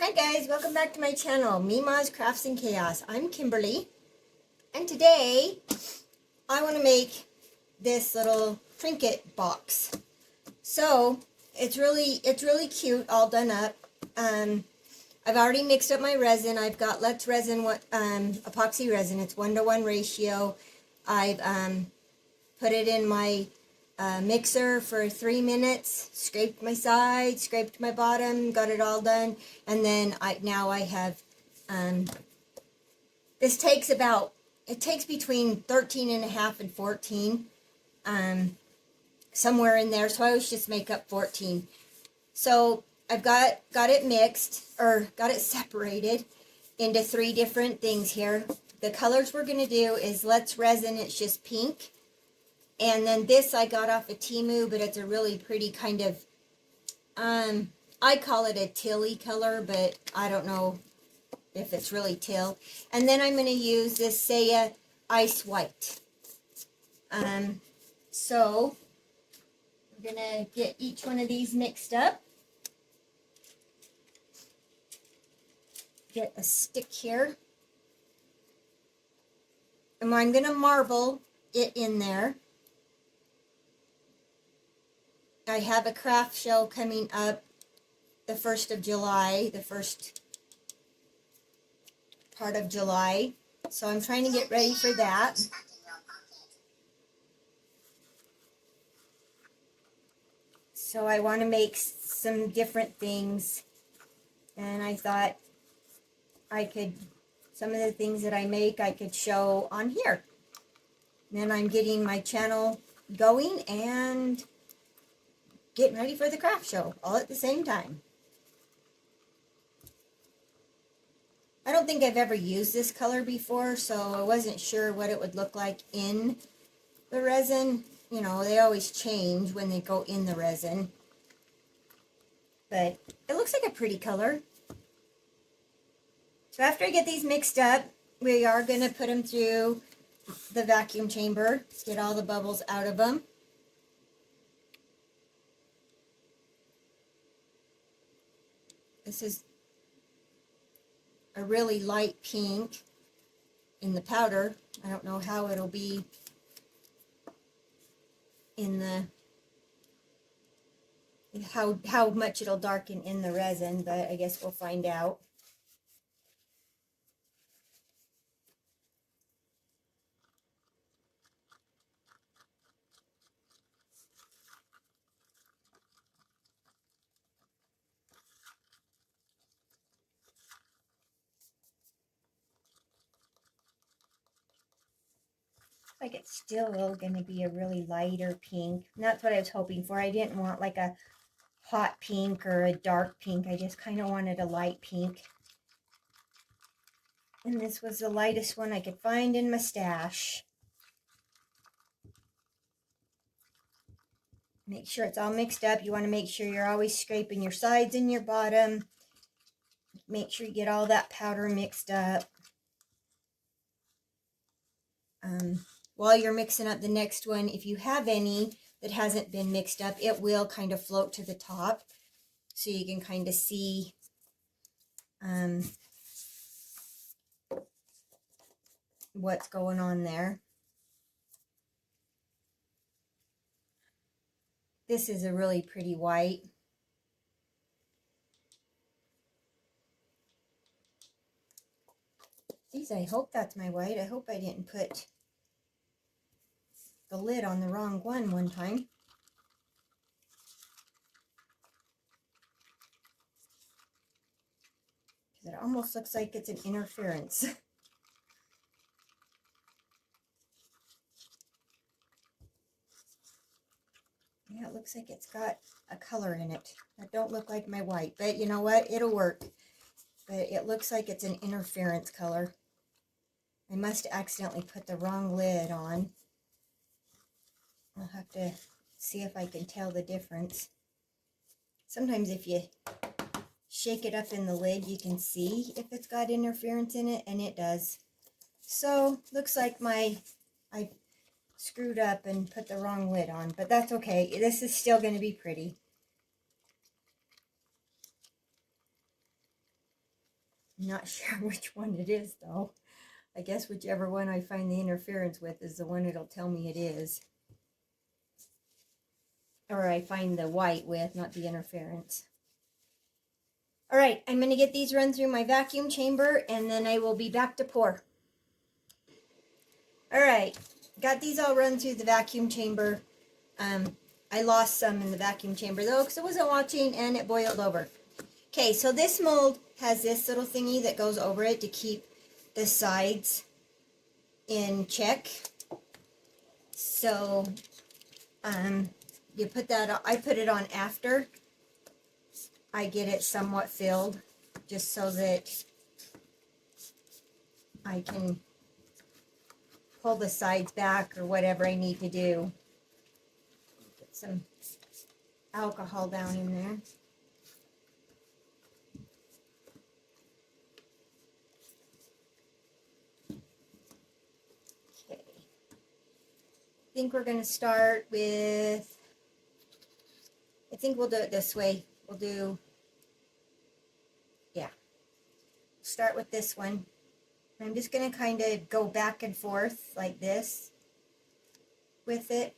Hi guys, welcome back to my channel, Memaw's Crafts and Chaos. I'm Kimberly, and today I want to make this little trinket box. So it's really cute, all done up. I've already mixed up my resin. I've got Let's Resin epoxy resin. It's 1:1 ratio. I've put it in my mixer for 3 minutes, scraped my sides, scraped my bottom, got it all done, and then now I have, this takes it takes between 13 and a half and 14, somewhere in there, so I always just make up 14. So I've got it mixed, or got it separated into 3 different things here. The colors we're going to do is Let's Resin, it's just pink. And then this I got off of Temu, but it's a really pretty kind of, I call it a teal-y color, but I don't know if it's really teal. And then I'm going to use this Saya Ice White. So we're going to get each one of these mixed up. Get a stick here. And I'm going to marble it in there. I have a craft show coming up the 1st of July, the first part of July. So I'm trying to get ready for that. So I want to make some different things. And I thought some of the things that I make, I could show on here. And then I'm getting my channel going and getting ready for the craft show all at the same time. I don't think I've ever used this color before, so I wasn't sure what it would look like in the resin. You know, they always change when they go in the resin. But it looks like a pretty color. So after I get these mixed up, we are going to put them through the vacuum chamber, get all the bubbles out of them. This is a really light pink in the powder. I don't know how it'll be in the, how much it'll darken in the resin, but I guess we'll find out. Like it's still going to be a really lighter pink. And that's what I was hoping for. I didn't want like a hot pink or a dark pink. I just kind of wanted a light pink. And this was the lightest one I could find in my stash. Make sure it's all mixed up. You want to make sure you're always scraping your sides and your bottom. Make sure you get all that powder mixed up. While you're mixing up the next one, if you have any that hasn't been mixed up, it will kind of float to the top, so you can kind of see what's going on there. This is a really pretty white. Geez, I hope that's my white. I hope I didn't put the lid on the wrong one time. Because it almost looks like it's an interference. Yeah, it looks like it's got a color in it. That don't look like my white, but you know what? It'll work. But it looks like it's an interference color. I must accidentally put the wrong lid on. I'll have to see if I can tell the difference. Sometimes if you shake it up in the lid, you can see if it's got interference in it, and it does. So, looks like I screwed up and put the wrong lid on, but that's okay. This is still going to be pretty. I'm not sure which one it is though. I guess whichever one I find the interference with is the one it'll tell me it is. Or I find the white with, not the interference. All right, I'm going to get these run through my vacuum chamber and then I will be back to pour. All right, got these all run through the vacuum chamber. I lost some in the vacuum chamber though because I wasn't watching and it boiled over. Okay, so this mold has this little thingy that goes over it to keep the sides in check. So you put that on, I put it on after I get it somewhat filled, just so that I can pull the sides back or whatever I need to do. Put some alcohol down in there. Okay. I think we're going to start with, I think we'll do it this way. We'll do, yeah, start with this one. I'm just going to kind of go back and forth like this with it.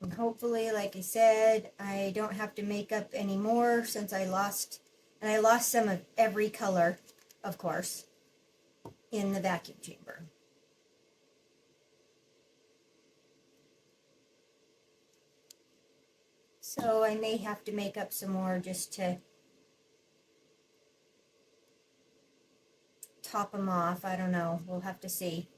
And hopefully, like I said, I don't have to make up any more since I lost, and I lost some of every color, of course, in the vacuum chamber. So I may have to make up some more just to top them off. I don't know. We'll have to see.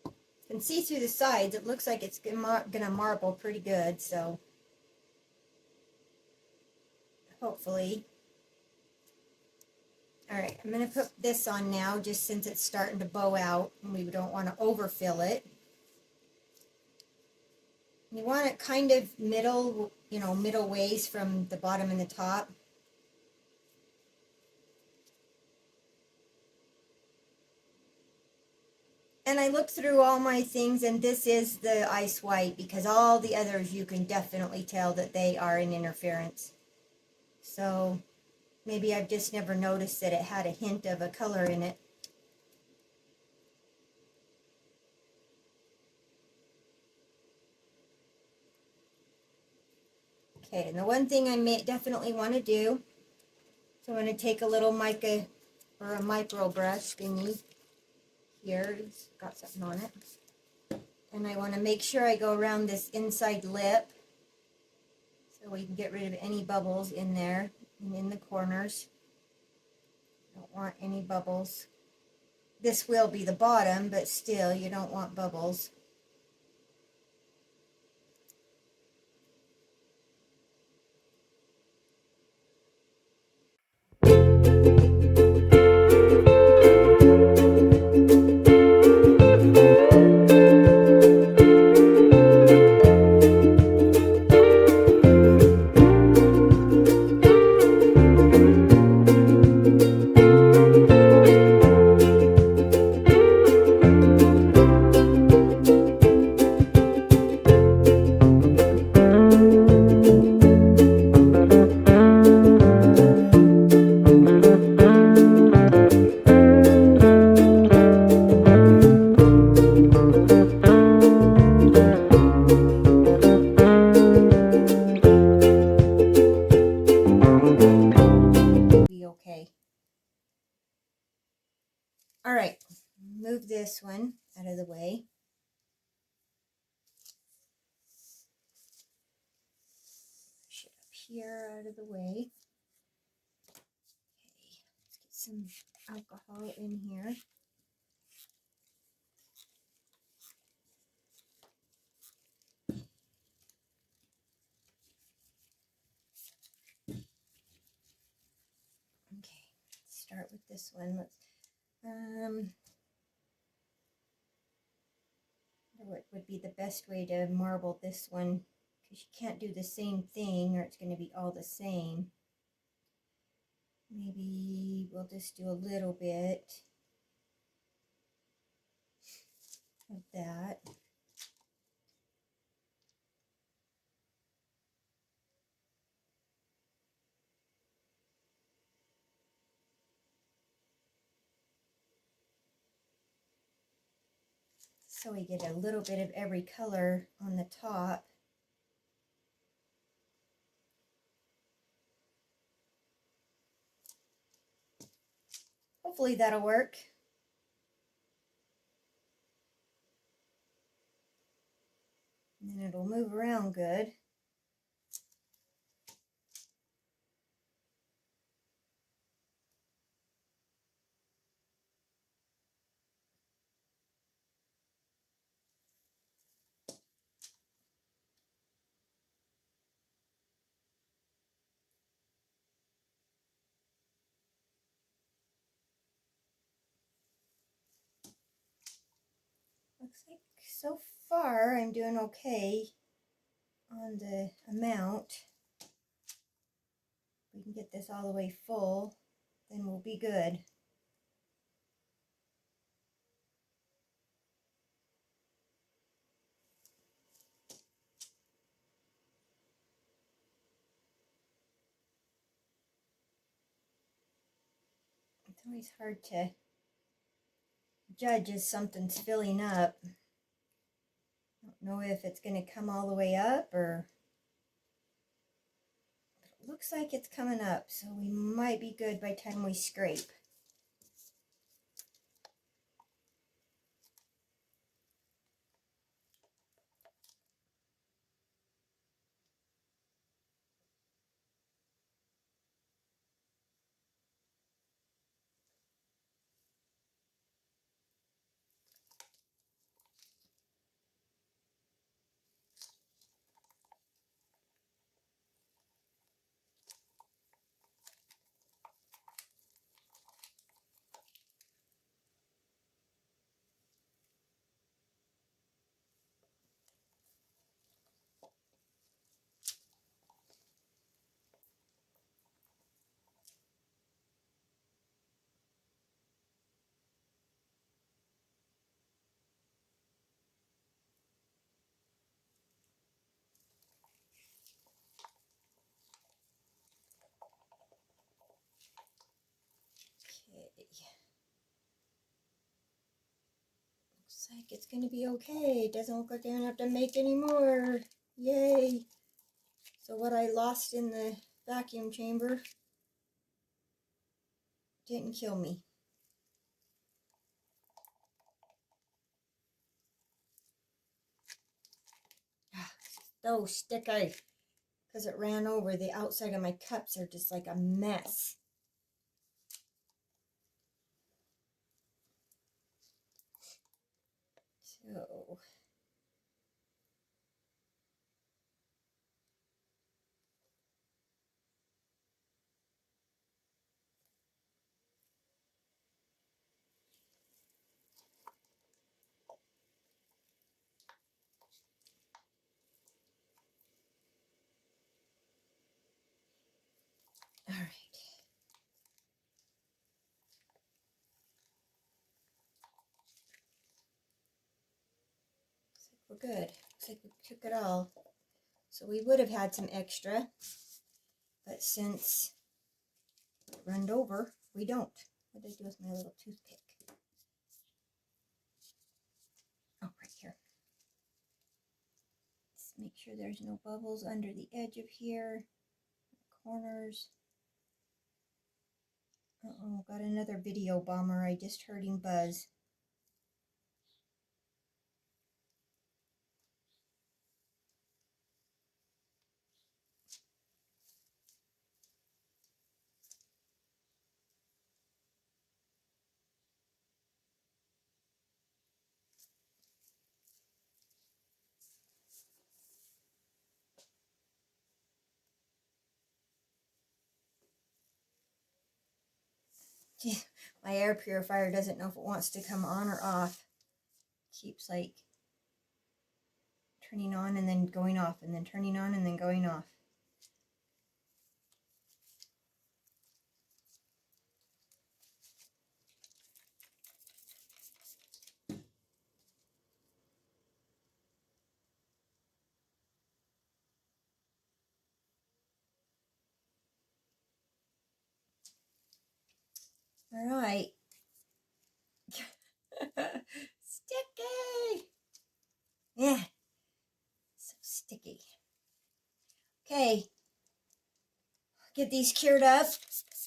You can see through the sides. It looks like it's gonna marble pretty good. So hopefully. All right, I'm going to put this on now just since it's starting to bow out and we don't want to overfill it. You want it kind of middle, you know, middle ways from the bottom and the top. And I looked through all my things and this is the ice white because all the others you can definitely tell that they are in interference. So maybe I've just never noticed that it had a hint of a color in it. Okay, and the one thing I may definitely want to do, so I'm going to take a little mica or a micro brush thingy here, it's got something on it, and I want to make sure I go around this inside lip so we can get rid of any bubbles in there and in the corners. Don't want any bubbles. This will be the bottom, but still you don't want bubbles. Alright, move this one out of the way. Push it up here out of the way. Okay, let's get some alcohol in here. Okay, let's start with this one. Let's what would be the best way to marble this one, because you can't do the same thing or it's going to be all the same. Maybe we'll just do a little bit of that. So we get a little bit of every color on the top. Hopefully that'll work. And then it'll move around good. Looks like so far I'm doing okay on the amount. If we can get this all the way full, then we'll be good. It's always hard to judge as something's filling up. I don't know if it's going to come all the way up, or it looks like it's coming up, so we might be good by the time we scrape. Okay. Looks like it's going to be okay. It doesn't look like I'm going to have to make any more. Yay! So what I lost in the vacuum chamber didn't kill me. So sticky because it ran over. The outside of my cups are just like a mess. So all right. Looks like we're good. Looks like we took it all. So we would have had some extra, but since it runned over, we don't. What did I do with my little toothpick? Oh, right here. Let's make sure there's no bubbles under the edge of here, corners. Uh-oh, got another video bomber. I just heard him buzz. My air purifier doesn't know if it wants to come on or off. Keeps like turning on and then going off, and then turning on and then going off. All right. Sticky. Yeah, so sticky. Okay, get these cured up,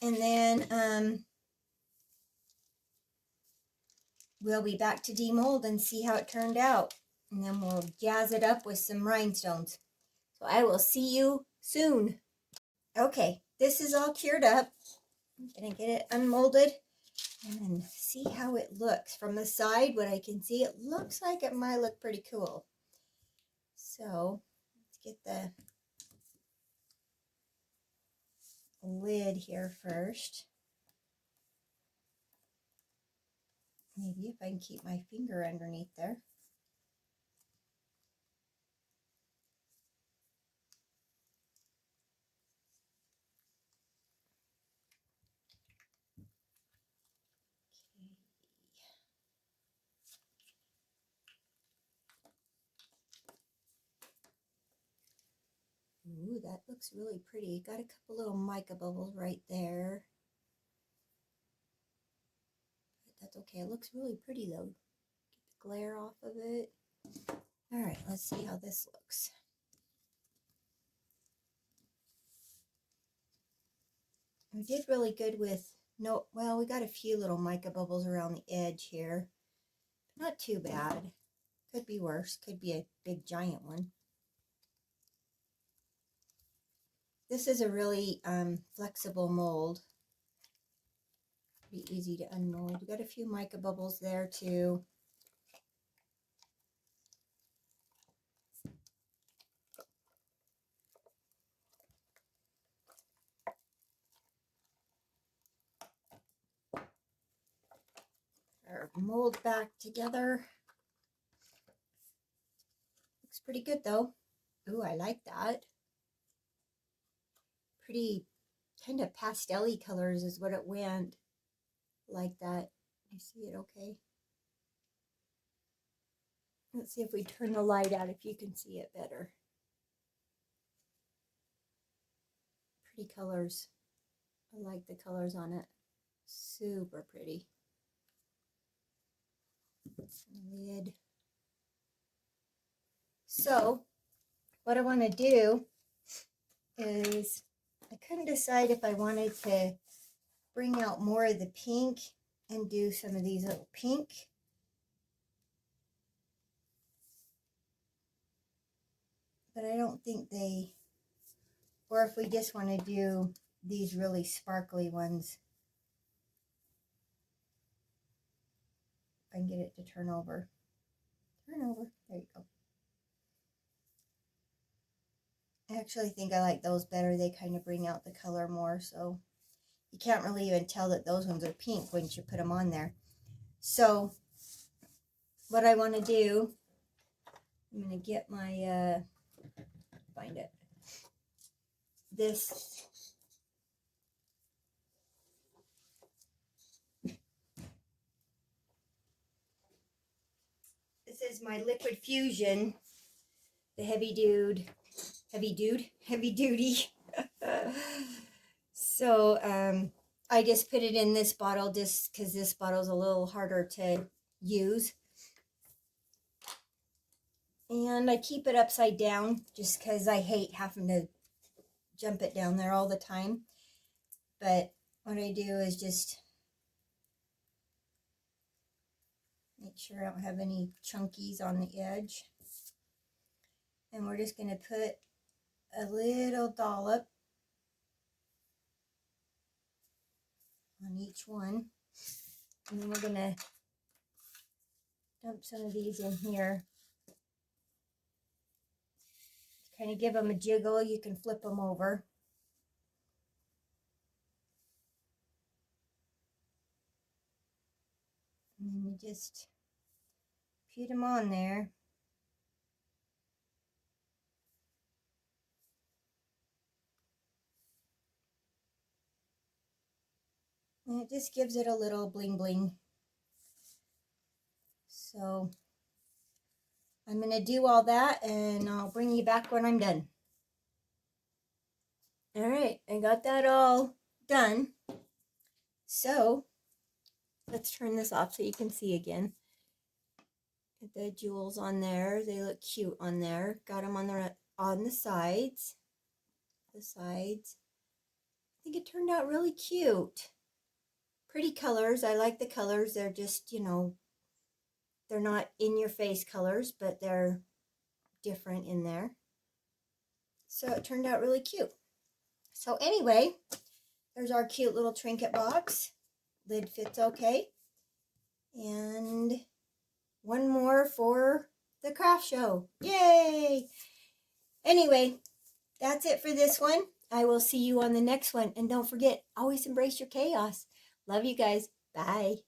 and then we'll be back to demold and see how it turned out. And then we'll jazz it up with some rhinestones. So I will see you soon. Okay, this is all cured up. I'm going to get it unmolded and then see how it looks. From the side, what I can see, it looks like it might look pretty cool. So let's get the lid here first. Maybe if I can keep my finger underneath there. Ooh, that looks really pretty. Got a couple little mica bubbles right there. But that's okay. It looks really pretty though. Get the glare off of it. All right, let's see how this looks. We did really good with well, we got a few little mica bubbles around the edge here. Not too bad. Could be worse. Could be a big giant one. This is a really flexible mold. Pretty easy to unmold. We got a few mica bubbles there too. Our mold back together. Looks pretty good though. Ooh, I like that. Pretty kind of pastel-y colors is what it went. Like that. You see it okay? Let's see if we turn the light out if you can see it better. Pretty colors. I like the colors on it. Super pretty. Lid. So, what I want to do is, I couldn't decide if I wanted to bring out more of the pink and do some of these little pink. But I don't think they, or if we just want to do these really sparkly ones. If I can get it to turn over. Turn over. There you go. I actually think I like those better. They kind of bring out the color more, so you can't really even tell that those ones are pink once you put them on there. So what I want to do, I'm going to get my, find it, this is my Liquid Fusion, the heavy duty. So I just put it in this bottle just because this bottle is a little harder to use. And I keep it upside down just because I hate having to jump it down there all the time. But what I do is just make sure I don't have any chunkies on the edge. And we're just going to put a little dollop on each one. And then we're going to dump some of these in here. Kind of give them a jiggle. You can flip them over. And then you just put them on there. And it just gives it a little bling bling. So I'm going to do all that and I'll bring you back when I'm done. All right, I got that all done. So let's turn this off so you can see again. Get the jewels on there. They look cute on there. Got them on the sides. The sides. I think it turned out really cute. Pretty colors. I like the colors. They're just, you know, they're not in your face colors, but they're different in there. So it turned out really cute. So anyway, there's our cute little trinket box. Lid fits okay. And one more for the craft show. Yay! Anyway, that's it for this one. I will see you on the next one. And don't forget, always embrace your chaos. Love you guys. Bye.